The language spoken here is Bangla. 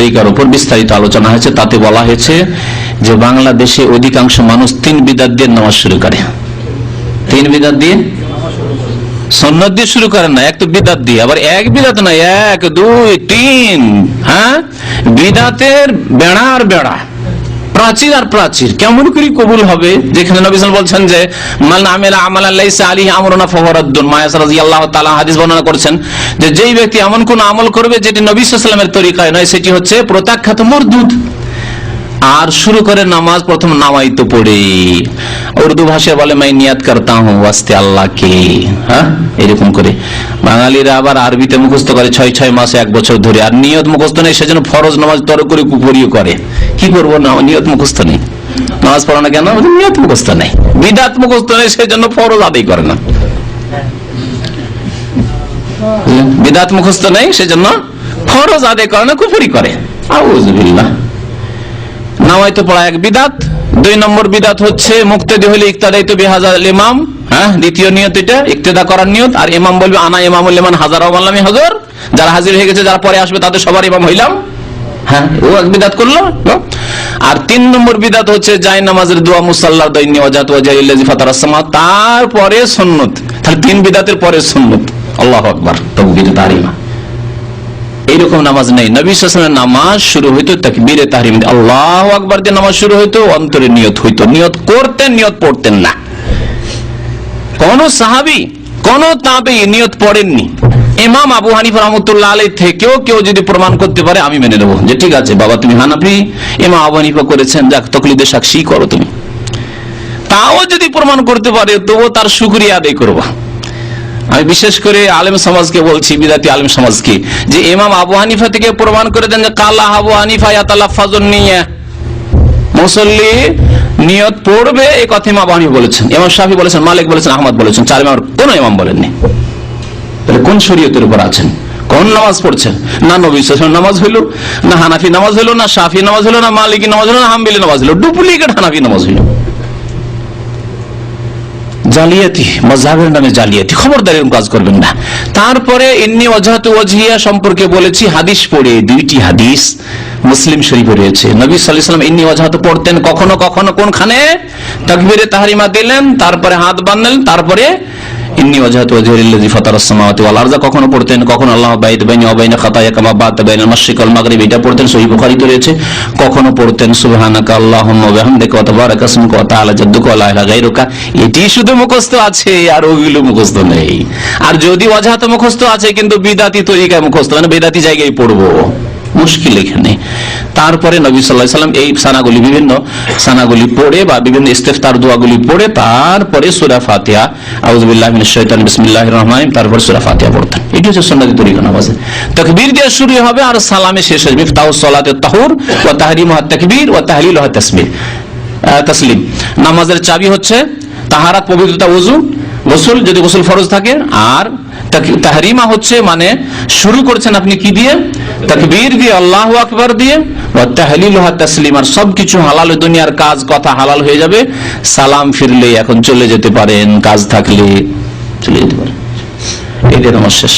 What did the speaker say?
তরিকার উপর বিস্তারিত আলোচনা হয়েছে। তাতে বলা হয়েছে যে বাংলাদেশে অধিকাংশ মানুষ 3 বিদআত দিয়ে নামাজ শুরু করে। 3 বিদআত দিয়ে, সুন্নাত দিয়ে শুরু করেন না, এক তো বিদআত দিয়ে, আবার এক বিদআত না, 1 2 3, হ্যাঁ, বিদআতের বেড়া আর বেড়া, প্রাচীর আর প্রাচীর। কেমন করে কবুল হবে? যেখানে নবী সাল্লাল্লাহু আলাইহি ওয়াসাল্লাম বলছেন যে মান আমিলা আমালান লাইসা আলাইহি আমরুনা ফাহুয়া রাদ্দুন, মায়াস রাদিয়াল্লাহু তাআলা হাদিস বর্ণনা করেছেন যে যেই ব্যক্তি এমন কোন আমল করবে যেটি নবী সাল্লাল্লাহু আলাইহি ওয়াসাল্লামের তরিকায় নয়, সেটি হচ্ছে প্রত্যাখ্যাত মরদুদ। আর শুরু করে নামাজ প্রথম নামাইতো পড়ে, উর্দু ভাষায় বলে মাই নিয়াত করতা হুঁ ওয়াস্তে আল্লাহ কে, হ্যাঁ, এরকম করে। বাঙালিরা আবার আরবিতে মুখস্থ করে 6 মাসে 1 বছর ধরে, আর নিয়ত মুখস্থ নেই, সেজন্য ফরজ নামাজ তর করে কুপুরিও করে। কি করবো না, নিয়ত মুখস্থ নেই, নামাজ পড়া না কেন? নিয়ত মুখস্থ নেই, বিদআত মুখস্থ নেই, সেজন্য ফরজ আদায় করে না। বিদআত মুখস্থ নেই, সেজন্য ফরজ আদায় করে না, কুফরি করে। আউযুবিল্লাহ। নামাইতো পড়া এক বিদআত। 2 নম্বর বিদআত হচ্ছে মুক্তাদি হলে ইক্তাদাইতু বিহাযাল ইমাম, হ্যাঁ, দ্বিতীয় নিয়ত এটা ইক্তেদা করার নিয়ত। আর ইমাম বলবে আনা ইমামুল লিমান হাজারা ওয়া মাল্লামি হাজর, যারা হাজির হয়ে গেছে, যারা পরে আসবে তাদের সবার ইমাম হইলাম, হ্যাঁ, ও এক বিদআত করলো। আর 3 নম্বর বিদআত হচ্ছে যায় নামাজের দোয়া মুসাল্লার দাইনি ওয়াজাত ওয়াজাইল্লাযী ফাতারাস সামা, তারপরে সুন্নাত। তাহলে 3 বিদআতের পরে সুন্নাত। আল্লাহু আকবার, তাকবীরে তাহরিমা। এইরকম নামাজ নেই। নবী সাল্লাল্লাহু আলাইহি ওয়াসাল্লামের নামাজ শুরু হইতো তাকবীরে তাহরিম, আল্লাহু আকবার দিয়ে নামাজ শুরু হইতো, অন্তরে নিয়ত হইতো, নিয়ত করতেন, নিয়ত পড়তেন না। কোন সাহাবী, কোন তাবেঈ নিয়ত পড়েননি। ইমাম আবু হানিফা রাহমাতুল্লাহ আলাইহি থেকেও কেউ যদি প্রমাণ করতে পারে, আমি মেনে নেব যে ঠিক আছে বাবা, তুমি হানাফি, ইমাম আবু হানিফা করেছেন, যাক তাকলিদে সাক্ষী করো তুমি। তাও যদি প্রমাণ করতে পারে, তবুও তার শুকরিয়া আদায় করবা। আমি বিশেষ করে আলেম সমাজকে বলছি, বিদাতি আলেম সমাজকে, যে ইমাম আবু হানিফা থেকে প্রমাণ করে দেন যে কালা আবু হানিফা ইয়াতালাফাজুন নিয়া, মুসল্লি নিয়ত পড়বে, এই কথা ইমাম আবু হানিফা বলেছেন, ইমাম শাফি বলেছেন, মালিক বলেছেন, আহমদ বলেছেন, 4 ইমাম, কোন ইমাম বলেননি। তাহলে কোন শরীয়তের উপর আছেন? কোন নামাজ পড়ছেন? না নবী সাল্লাল্লাহু আলাইহি ওয়াসাল্লাম নামাজ হইলো, না হানাফি নামাজ হইলো, না শাফি নামাজ হইলো, না মালিকি নামাজ হইলো, না হাম্বলি নামাজ হইলো, ডুপ্লিকেট হানাফি নামাজ হইলো। জালিয়াতি, মাযহাবের নামে জালিয়াতি, খবরদার এরকম কাজ করবেন না। তারপরে ইন্নী ওয়াজহাতু ওয়াজহিয়া সম্পর্কে বলেছি, হাদিস পড়ে, 2টি হাদিস মুসলিম শরীফে রয়েছে। নবী সাল্লাল্লাহু আলাইহি ওয়াসাল্লাম ইন্নী ওয়াজহাতু পড়তেন কখনো কখনো কোনখানে? তাকবীরে তাহরিমা দিলেন, তারপরে হাত বাঁধলেন, তারপরে ইন্নী ওয়াজহাতু ওয়াজহিয়া লিল্লাযী ফাতারাস সামাওয়াতি ওয়াল আরযা কখনো পড়তেন, কখনো আল্লাহু বাইত বাইনি ওয়া বাইনা খাতায়া কামা বা'তা বাইনাল মাশরিক ওয়াল মাগরিব, এটা পড়তেন, সহিহ বুখারীতে রয়েছে। কখনো পড়তেন সুবহানাকা আল্লাহুম্মা ওয়া বিহামদিকা ওয়া তাবারাকা ইসমুকা ওয়া তাআলা জাদ্দুকা ওয়া লা ইলাহা গায়রুকা। এটি শুধু মুখস্থ আছে, আর ওগুলো মুখস্থ নেই। আর যদি ওয়াজহাত মুখস্থ আছে কিন্তু বিদআতি তরিকায় মুখস্থ, মানে বিদআতি জায়গায় পড়বো, মুশকিল এখানে। তারপরে নবী সাল্লাল্লাহু আলাইহি ওয়াসাল্লাম এই সানাগুলি, বিভিন্ন সানাগুলি পড়ে বা বিভিন্ন ইস্তেফতার দোয়াগুলি পড়ে, তারপরে সূরা ফাতিহা, আউযু বিল্লাহি মিনাশ শাইতানির বিসমিল্লাহির রহমানির রহিম, তারপর সূরা ফাতিহা পড়তেন। এটি হচ্ছে সুন্নতি তরিকা নামাজে। তাকবীর দিয়ে শুরু হবে আর সালামে শেষ হবে। মিফতাহুস সালাতিত তাহুর ওয়া তাহরিমুহাত তাকবীর ওয়া তাহলিলুহাত তাসলিম। নামাজের চাবি হচ্ছে তাহারাত, পবিত্রতা, ওযু, গোসল যদি গোসল ফরজ থাকে। আর তাহরিমা হচ্ছে মানে শুরু করছেন আপনি কি দিয়ে? তাকবীর দিয়ে, আল্লাহু আকবার দিয়ে, ওয়া তাহলিলুহাত তাসলিম। আর সবকিছু হালাল, দুনিয়ার কাজ কথা হালাল হয়ে যাবে। সালাম ফিরলে এখন চলে যেতে পারেন, কাজ থাকলে চলে যেতে পারেন। এই দিয়ে নামাজ শেষ।